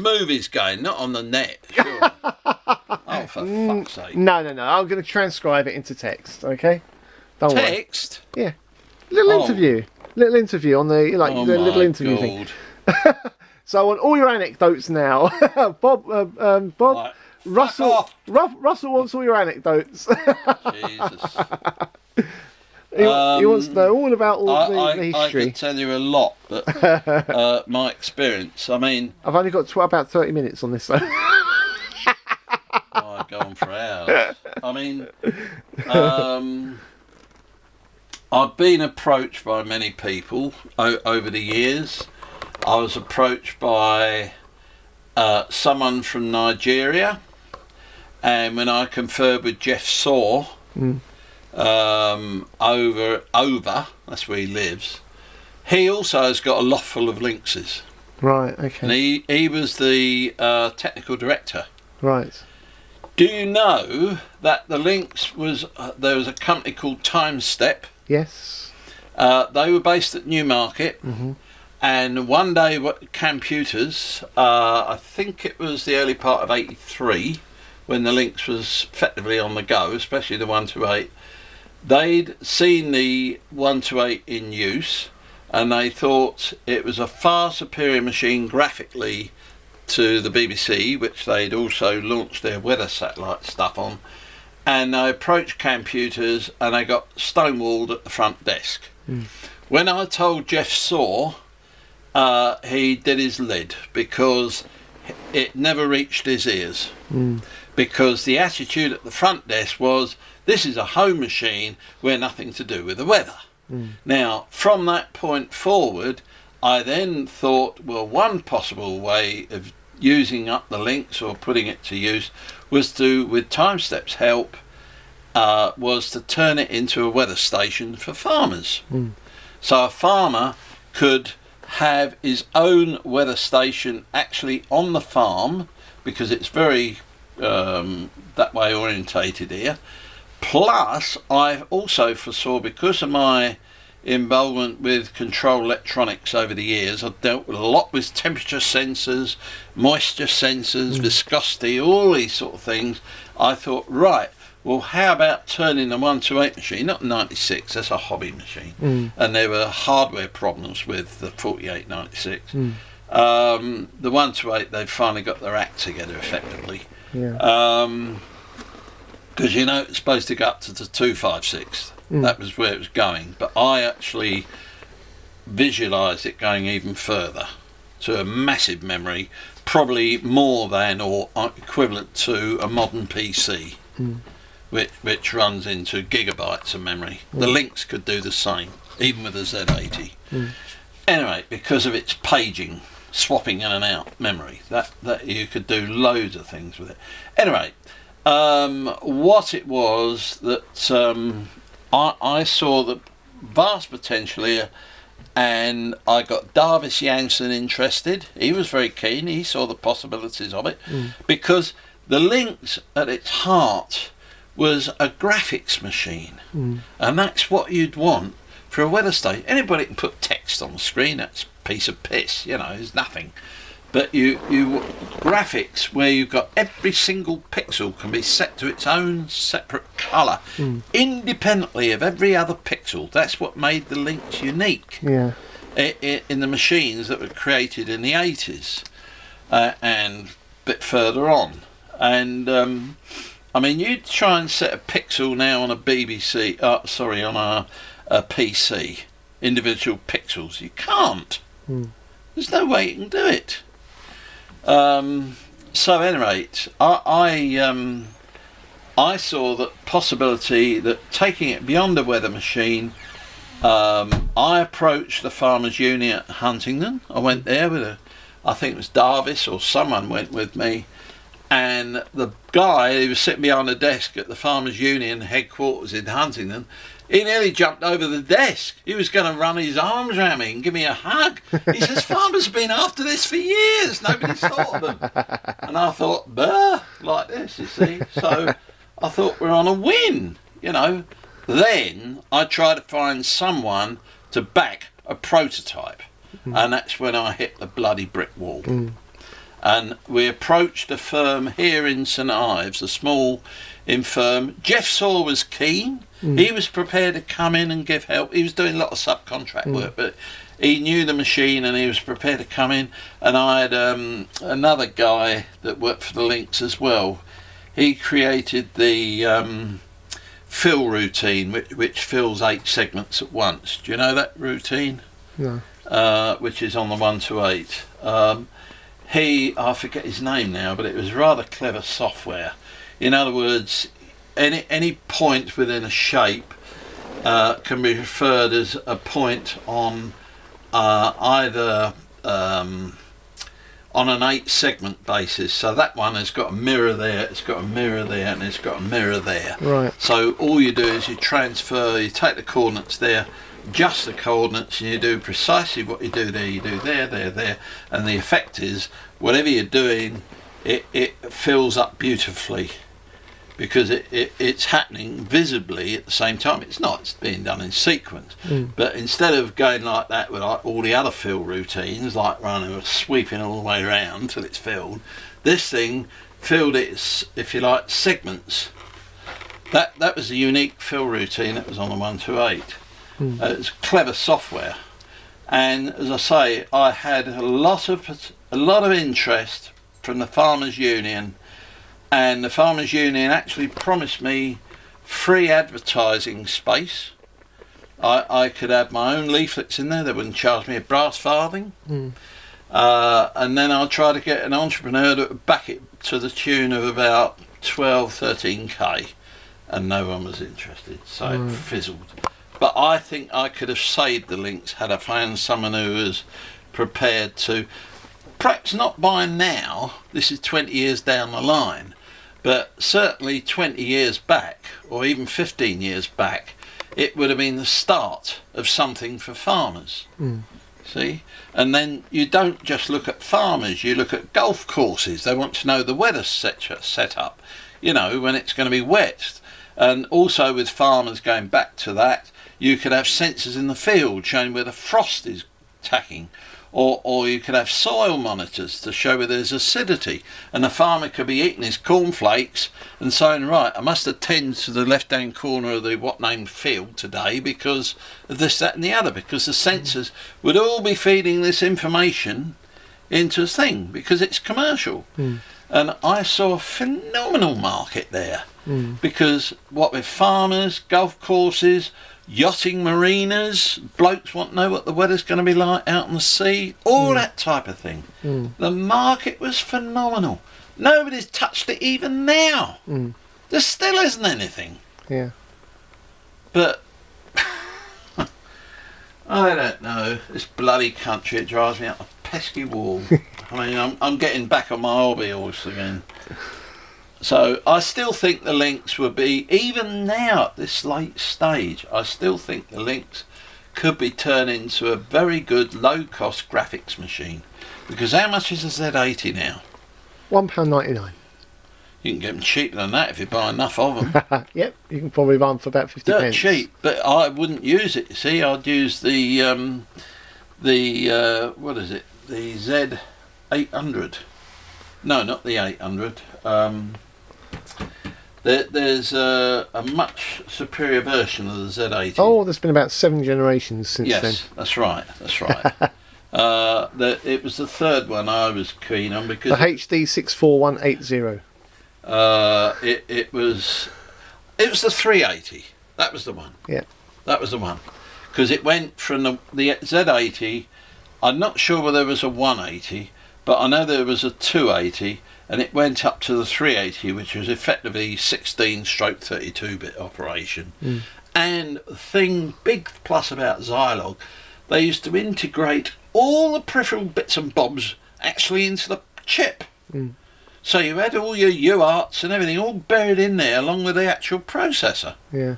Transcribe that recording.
movies going, not on the net. Sure. Oh, for fuck's sake. No. I'm going to transcribe it into text, okay? Don't worry. Text? Yeah. Little interview. Little interview on the, like, Oh the little my interview God. thing. So I want all your anecdotes now. Bob, Right. Russell, off. Russell wants all your anecdotes. Jesus. He wants to know all about the I history. could tell you a lot, but my experience, I mean... I've only got about 30 minutes on this, though. I go on for hours. I mean, I've been approached by many people over the years. I was approached by someone from Nigeria, and when I conferred with Jeff Saw over, that's where he lives, he also has got a loft full of lynxes. Right, okay. And he was the technical director. Right. Do you know that the Lynx was, there was a company called Time Step. Yes. They were based at Newmarket. And one day, computers, I think it was the early part of '83, when the Lynx was effectively on the go, especially the 128, they'd seen the 128 in use, and they thought it was a far superior machine graphically to the BBC, which they'd also launched their weather satellite stuff on, and they approached computers and they got stonewalled at the front desk. When I told Jeff Saw, he did his lid, because it never reached his ears. Because the attitude at the front desk was, this is a home machine, we're nothing to do with the weather. Now, from that point forward, I then thought, well, one possible way of using up the Lynx or putting it to use was to, with Time Step's help, was to turn it into a weather station for farmers. So a farmer could have his own weather station actually on the farm, because it's very that way orientated here. Plus, I also foresaw, because of my involvement with control electronics over the years, I've dealt with a lot with temperature sensors, moisture sensors, viscosity, all these sort of things. I thought, right, well, how about turning the 128 machine, not 96, that's a hobby machine, and there were hardware problems with the 4896. The 128, they've finally got their act together effectively. Because you know it's supposed to go up to the 256. That was where it was going, but I actually visualised it going even further to a massive memory, probably more than or equivalent to a modern PC, which runs into gigabytes of memory. The Lynx could do the same, even with a Z80. Anyway, because of its paging, swapping in and out memory, that you could do loads of things with it. Anyway, what it was that I saw the vast potential here, and I got Davis Janssen interested. He was very keen. He saw the possibilities of it, because the Lynx at its heart was a graphics machine, and that's what you'd want for a weather station. Anybody can put text on the screen, that's a piece of piss, you know, it's nothing. But you graphics where you've got every single pixel can be set to its own separate colour, independently of every other pixel. That's what made the Lynx unique in the machines that were created in the 80s and a bit further on. And I mean, you'd try and set a pixel now on a BBC, on a PC, individual pixels. You can't. There's no way you can do it. So, at any rate, I saw the possibility that taking it beyond a weather machine, I approached the Farmers Union at Huntingdon. I went there with I think it was Davis or someone went with me, and the guy who was sitting behind the desk at the Farmers Union headquarters in Huntingdon, he nearly jumped over the desk. He was going to run his arms around me and give me a hug. He says, farmers have been after this for years. Nobody's thought of them. And I thought, like this, you see. So I thought, we're on a win, you know. Then I tried to find someone to back a prototype. And that's when I hit the bloody brick wall. And we approached a firm here in St Ives, a small firm. Jeff Saw was keen. He was prepared to come in and give help. He was doing a lot of subcontract work, but he knew the machine and he was prepared to come in. And I had another guy that worked for the Lynx as well. He created the fill routine, which fills 8 segments at once. Do you know that routine? No. Which is on the 1 to 8. I forget his name now, but it was rather clever software. In other words, any point within a shape can be referred as a point on either on an 8 segment basis. So that one has got a mirror there, it's got a mirror there, and it's got a mirror there. Right. So all you do is you transfer, you take the coordinates there, adjust the coordinates, and you do precisely what you do there, you do there, and the effect is whatever you're doing, it fills up beautifully, because it's happening visibly at the same time. It's being done in sequence. But instead of going like that with like all the other fill routines, like running or sweeping all the way around till it's filled, this thing filled its, if you like, segments. That was a unique fill routine that was on the 1 to 8. It's clever software, and as I say, I had a lot of interest from the Farmers Union, and the Farmers Union actually promised me free advertising space. I could have my own leaflets in there. They wouldn't charge me a brass farthing. And then I'll try to get an entrepreneur that would back it to the tune of about 13k, and no one was interested, so it fizzled. But I think I could have saved the Lynx had I found someone who was prepared to, perhaps not by now, this is 20 years down the line, but certainly 20 years back, or even 15 years back, it would have been the start of something for farmers. See? And then you don't just look at farmers, you look at golf courses. They want to know the weather set up, you know, when it's going to be wet. And also with farmers, going back to that, you could have sensors in the field showing where the frost is tacking, or you could have soil monitors to show where there's acidity, and the farmer could be eating his cornflakes and saying, right, I must attend to the left hand corner of the what named field today because of this, that and the other, because the sensors would all be feeding this information into a thing because it's commercial. And I saw a phenomenal market there, because what with farmers, golf courses, yachting marinas, blokes want to know what the weather's going to be like out on the sea, all that type of thing. The market was phenomenal. Nobody's touched it even now. There still isn't anything. Yeah. But I don't know. This bloody country, it drives me up a pesky wall. I mean, I'm getting back on my hobby horse again. So I still think the Lynx would be, even now at this late stage, I still think the Lynx could be turned into a very good low-cost graphics machine. Because how much is a Z80 now? £1.99. You can get them cheaper than that if you buy enough of them. Yep, you can probably buy them for about 50 They're pence. cheap, but I wouldn't use it. You see, I'd use the what is it? The Z800. No, not the 800. There's a much superior version of the Z80. Oh, there's been about 7 generations since then. Yes, that's right. It was the third one I was keen on because The HD 64180. it was the 380. That was the one. Yeah. That was the one, because it went from the Z80. I'm not sure whether there was a 180, but I know there was a 280, and it went up to the 380, which was effectively 16/32-bit operation. And the big plus about Zilog, they used to integrate all the peripheral bits and bobs actually into the chip. So you had all your UARTs and everything all buried in there along with the actual processor. Yeah.